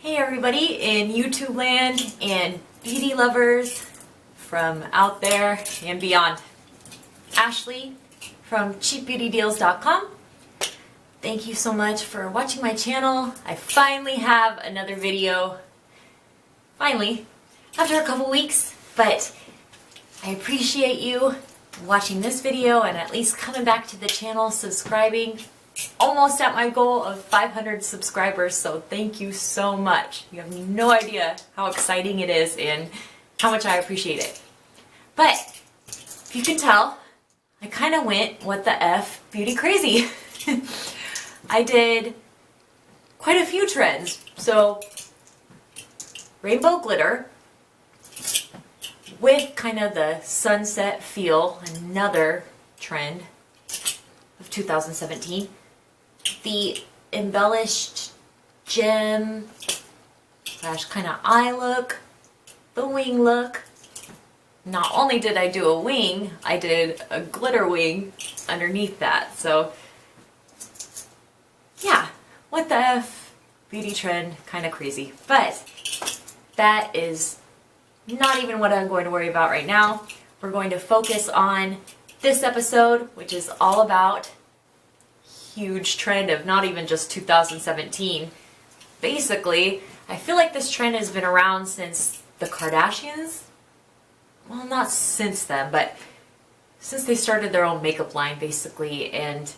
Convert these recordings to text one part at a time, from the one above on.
Hey everybody in YouTube land and beauty lovers from out there and beyond. Ashley from cheapbeautydeals.com. Thank you so much for watching my channel. I finally have another video. Finally, after a couple weeks, but I appreciate you watching this video and at least coming back to the channel, subscribing. Almost at my goal of 500 subscribers, so thank you so much. You have no idea how exciting it is and how much I appreciate it. But if you can tell, I kind of went what the F beauty crazy. I did quite a few trends. So rainbow glitter with kind of the sunset feel, another trend of 2017. The embellished gem slash kind of eye look, the wing look. Not only did I do a wing, I did a glitter wing underneath that. So yeah, what the F, beauty trend, kind of crazy. But that is not even what I'm going to worry about right now. We're going to focus on this episode, which is all about huge trend of not even just 2017. Basically, I feel like this trend has been around since the Kardashians. Well, not since then, but since they started their own makeup line, basically. And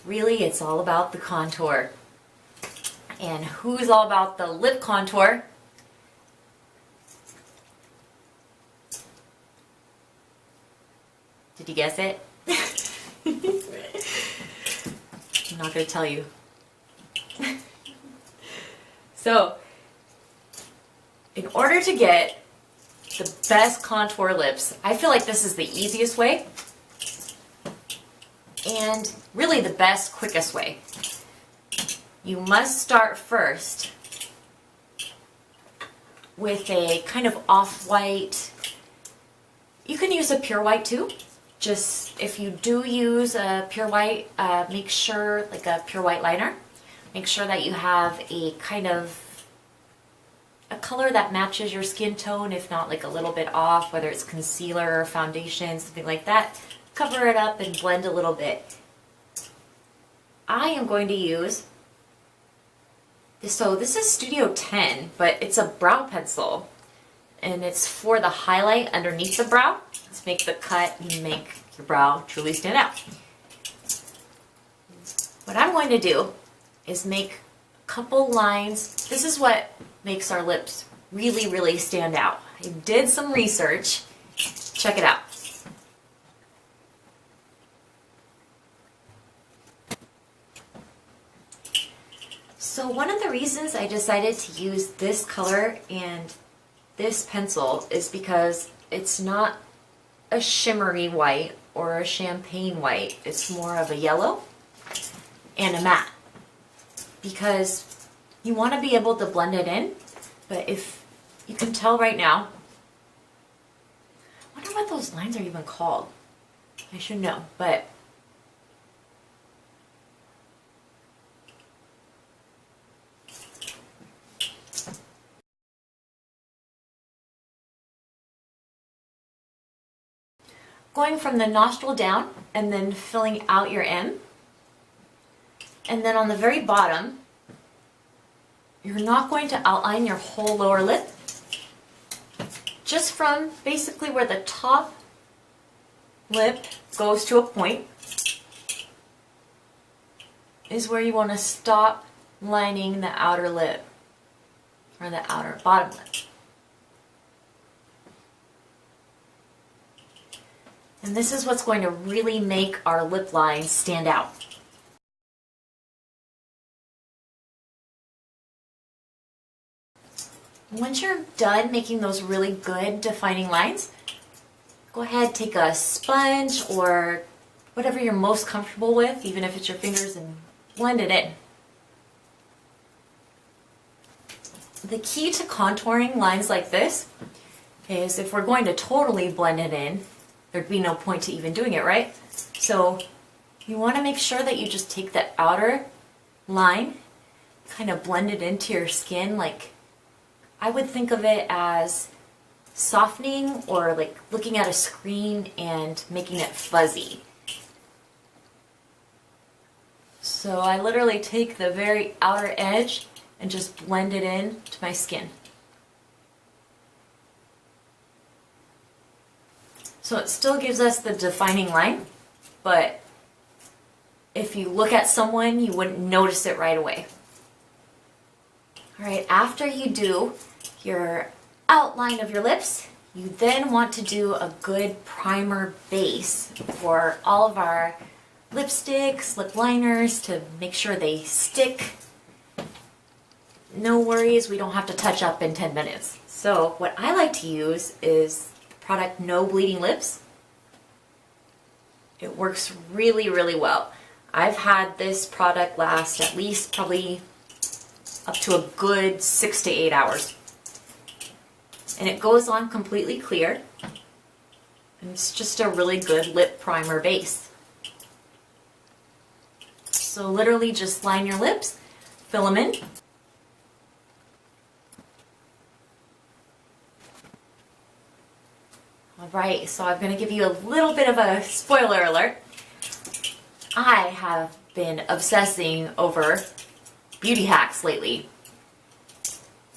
really, it's all about the contour. And who's all about the lip contour? Did you guess it? I'm not going to tell you. So, in order to get the best contour lips, I feel like this is the easiest way and really the best, quickest way. You must start first with a kind of off-white. You can use a pure white too. Just if you do use a pure white, make sure, like a pure white liner, make sure that you have a kind of a color that matches your skin tone, if not like a little bit off, whether it's concealer or foundation, something like that. Cover it up and blend a little bit. I am going to use this, so this is Studio 10, but it's a brow pencil. And it's for the highlight underneath the brow. Let's make the cut and make your brow truly stand out. What I'm going to do is make a couple lines. This is what makes our lips really, really stand out. I did some research. Check it out. So one of the reasons I decided to use this color and this pencil is because it's not a shimmery white or a champagne white. It's more of a yellow and a matte, because you want to be able to blend it in. But if you can tell right now, I wonder what those lines are even called. I should know, but going from the nostril down and then filling out your M. And then on the very bottom, you're not going to outline your whole lower lip. Just from basically where the top lip goes to a point is where you want to stop lining the outer lip, or the outer bottom lip. And this is what's going to really make our lip line stand out. Once you're done making those really good defining lines, go ahead, take a sponge or whatever you're most comfortable with, even if it's your fingers, and blend it in. The key to contouring lines like this is, if we're going to totally blend it in, there'd be no point to even doing it, right? So you want to make sure that you just take the outer line, kind of blend it into your skin like I would think of it as softening or like looking at a screen and making it fuzzy. So I literally take the very outer edge and just blend it in to my skin. So it still gives us the defining line, but if you look at someone, you wouldn't notice it right away. All right, after you do your outline of your lips, you then want to do a good primer base for all of our lipsticks, lip liners to make sure they stick. No worries, we don't have to touch up in 10 minutes. So what I like to use is the product No Bleeding Lips. It works really, really well. I've had this product last at least probably up to a good 6 to 8 hours. And it goes on completely clear. And it's just a really good lip primer base. So literally just line your lips, fill them in. Alright, so I'm going to give you a little bit of a spoiler alert. I have been obsessing over beauty hacks lately.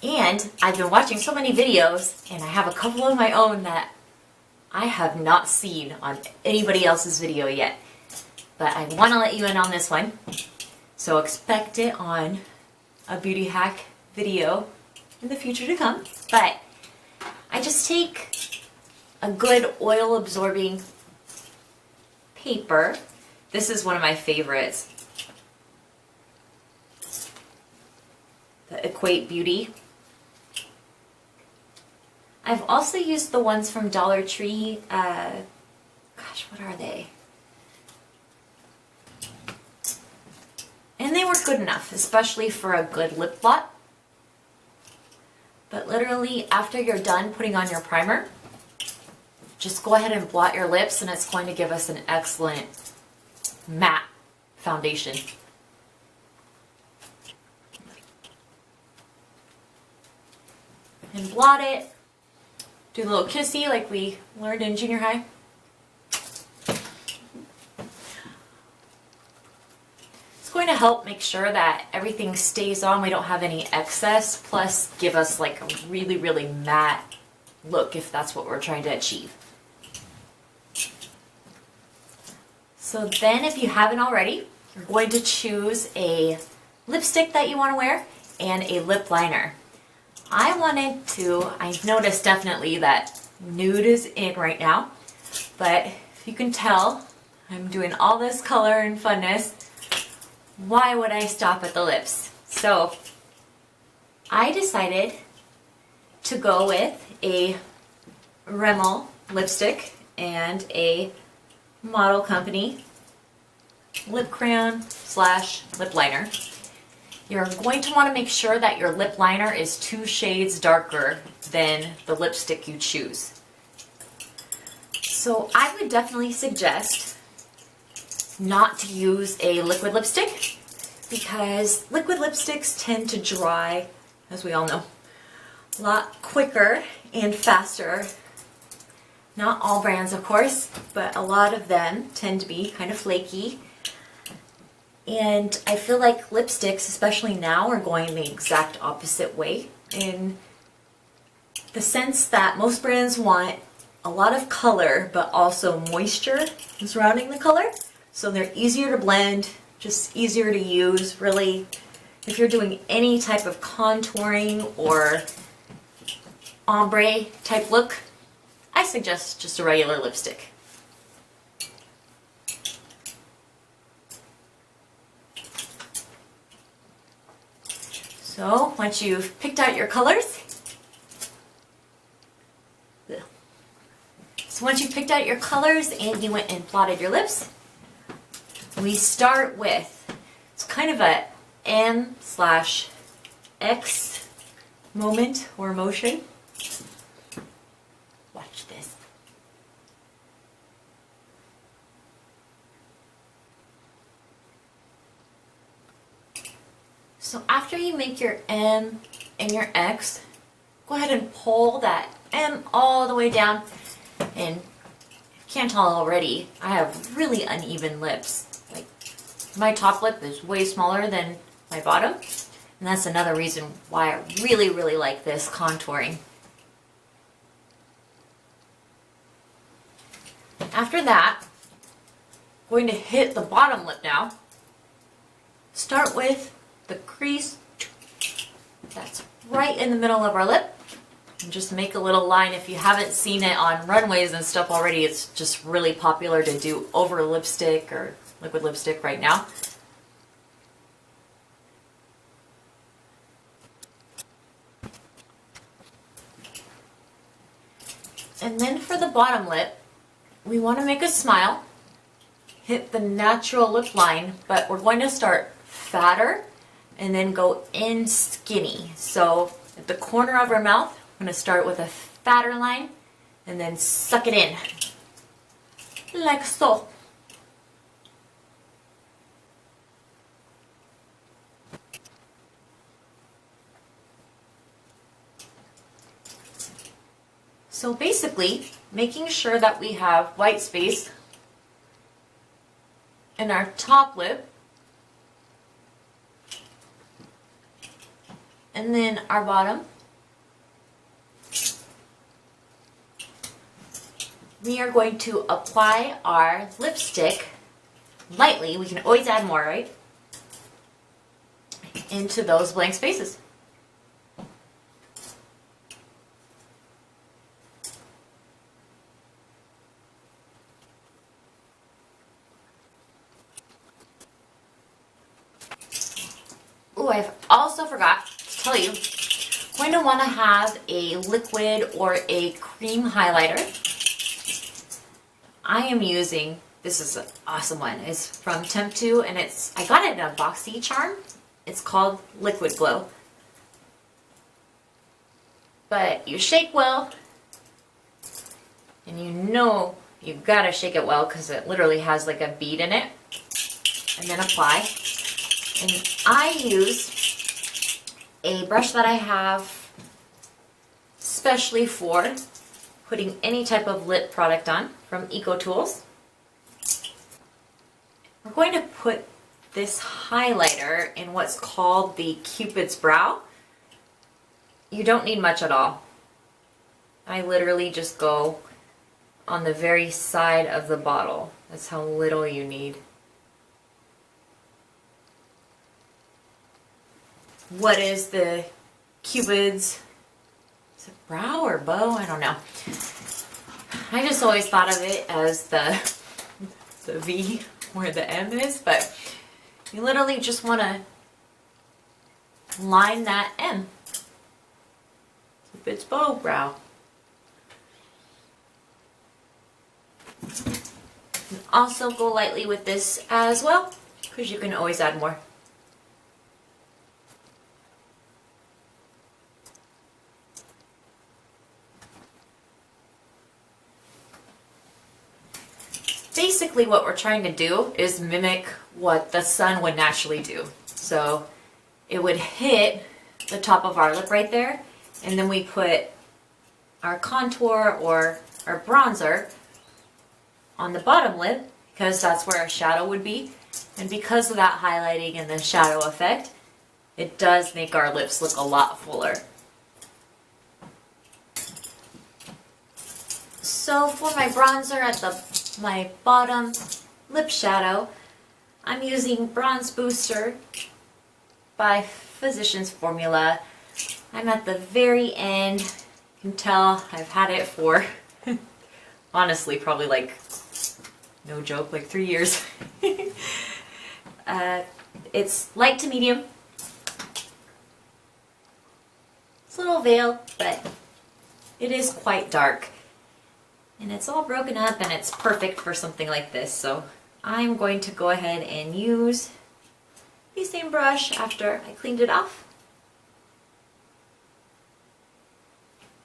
And I've been watching so many videos, and I have a couple of my own that I have not seen on anybody else's video yet. But I want to let you in on this one. So expect it on a beauty hack video in the future to come. But I just take a good oil absorbing paper. This is one of my favorites. The Equate Beauty. I've also used the ones from Dollar Tree. Gosh, what are they? And they work good enough, especially for a good lip blot. But literally, after you're done putting on your primer, just go ahead and blot your lips, and it's going to give us an excellent matte foundation. And blot it. Do a little kissy like we learned in junior high. It's going to help make sure that everything stays on, we don't have any excess, plus give us like a really, really matte look if that's what we're trying to achieve. So then if you haven't already, you're going to choose a lipstick that you want to wear and a lip liner. I've noticed definitely that nude is in right now, but if you can tell, I'm doing all this color and funness. Why would I stop at the lips? So I decided to go with a Rimmel lipstick and a Model Company lip crayon / lip liner. You're going to want to make sure that your lip liner is 2 shades darker than the lipstick you choose. So I would definitely suggest not to use a liquid lipstick because liquid lipsticks tend to dry, as we all know, a lot quicker and faster. Not all brands, of course, but a lot of them tend to be kind of flaky. And I feel like lipsticks, especially now, are going the exact opposite way in the sense that most brands want a lot of color but also moisture surrounding the color. So they're easier to blend, just easier to use. Really, if you're doing any type of contouring or ombre type look, I suggest just a regular lipstick. So once you've picked out your colors, and you went and plotted your lips, we start with, it's kind of a M/X moment or motion. Watch this. So after you make your M and your X, go ahead and pull that M all the way down. And if you can't tell already, I have really uneven lips. Like, my top lip is way smaller than my bottom. And that's another reason why I really, really like this contouring. After that, I'm going to hit the bottom lip now. Start with the crease that's right in the middle of our lip. And just make a little line. If you haven't seen it on runways and stuff already, it's just really popular to do over lipstick or liquid lipstick right now. And then for the bottom lip, we want to make a smile, hit the natural lip line, but we're going to start fatter and then go in skinny. So at the corner of our mouth, I'm going to start with a fatter line and then suck it in, like so. So basically, making sure that we have white space in our top lip, and then our bottom. We are going to apply our lipstick lightly. We can always add more, right? Into those blank spaces. Oh, I've also forgot to tell you, you're going to want to have a liquid or a cream highlighter. I am using, this is an awesome one, it's from Temp2 and I got it in a boxy charm. It's called Liquid Glow. But you shake well, and you know you gotta shake it well because it literally has like a bead in it. And then apply. And I use a brush that I have specially for putting any type of lip product on from EcoTools. We're going to put this highlighter in what's called the Cupid's Brow. You don't need much at all. I literally just go on the very side of the bottle. That's how little you need. What is the Cupid's, is it brow or bow? I don't know. I just always thought of it as the V where the M is, but you literally just want to line that M. Cupid's bow brow. And also go lightly with this as well, because you can always add more. Basically what we're trying to do is mimic what the sun would naturally do. So it would hit the top of our lip right there, and then we put our contour or our bronzer on the bottom lip because that's where our shadow would be. And because of that highlighting and the shadow effect, it does make our lips look a lot fuller. So for my bronzer at my bottom lip shadow, I'm using Bronze Booster by Physicians Formula. I'm at the very end. You can tell I've had it for, honestly, probably like, no joke, like 3 years. It's light to medium. It's a little veiled, but it is quite dark. And it's all broken up and it's perfect for something like this. So I'm going to go ahead and use the same brush after I cleaned it off.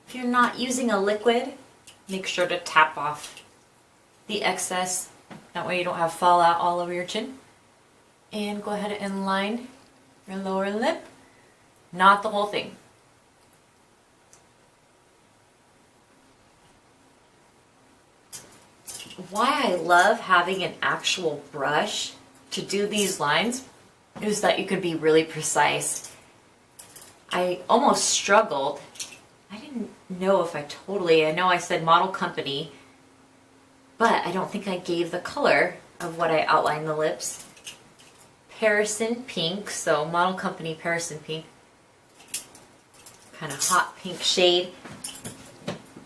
If you're not using a liquid, make sure to tap off the excess. That way you don't have fallout all over your chin. And go ahead and line your lower lip. Not the whole thing. why I love having an actual brush to do these lines is that you can be really precise. I almost struggled. I didn't know if I know I said Model Company, but I don't think I gave the color of what I outlined the lips. Parison Pink, so Model Company Parison Pink. Kind of hot pink shade.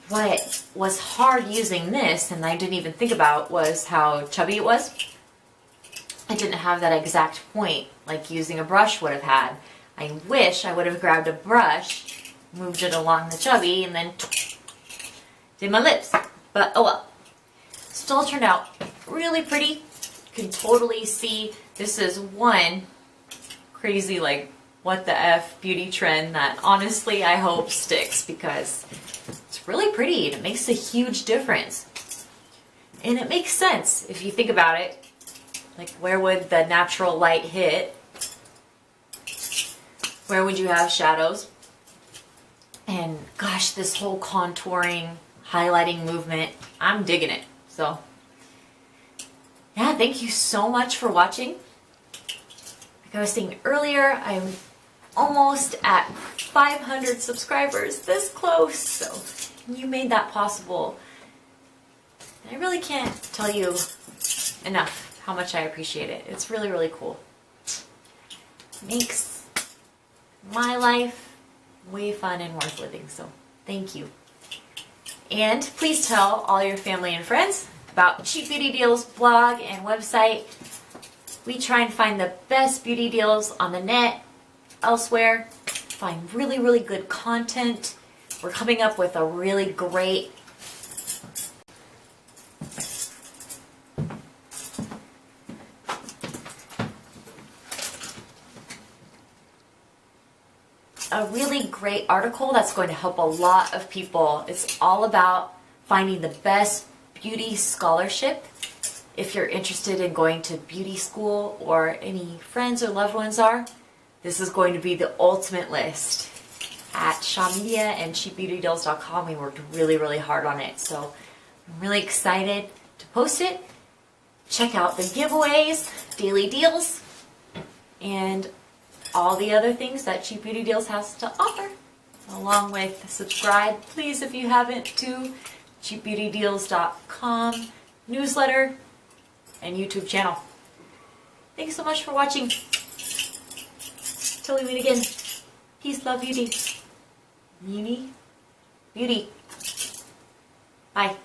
What was hard using this, and I didn't even think about, was how chubby it was. I didn't have that exact point like using a brush would have had. I wish I would have grabbed a brush, moved it along the chubby, and then did my lips. But oh well. Still turned out really pretty. You can totally see this is one crazy like what the F beauty trend that honestly I hope sticks, because it's really pretty and it makes a huge difference. And it makes sense if you think about it. Like, where would the natural light hit? Where would you have shadows? And gosh, this whole contouring, highlighting movement, I'm digging it. So yeah, thank you so much for watching. Like I was saying earlier, I'm almost at 500 subscribers, this close, so you made that possible. I really can't tell you enough how much I appreciate it. It's really, really cool. Makes my life way fun and worth living, so thank you. And please tell all your family and friends about Cheap Beauty Deals blog and website. We try and find the best beauty deals on the net, elsewhere, find really, really good content. We're coming up with a really great article that's going to help a lot of people. It's all about finding the best beauty scholarship. If you're interested in going to beauty school, or any friends or loved ones are, this is going to be the ultimate list. At Shaw Media and cheapbeautydeals.com, we worked really, really hard on it. So I'm really excited to post it. Check out the giveaways, daily deals, and all the other things that Cheap Beauty Deals has to offer. Along with subscribe, please, if you haven't, to cheapbeautydeals.com newsletter and YouTube channel. Thanks so much for watching. Till we meet again. Peace, love, beauty. Beauty. Bye.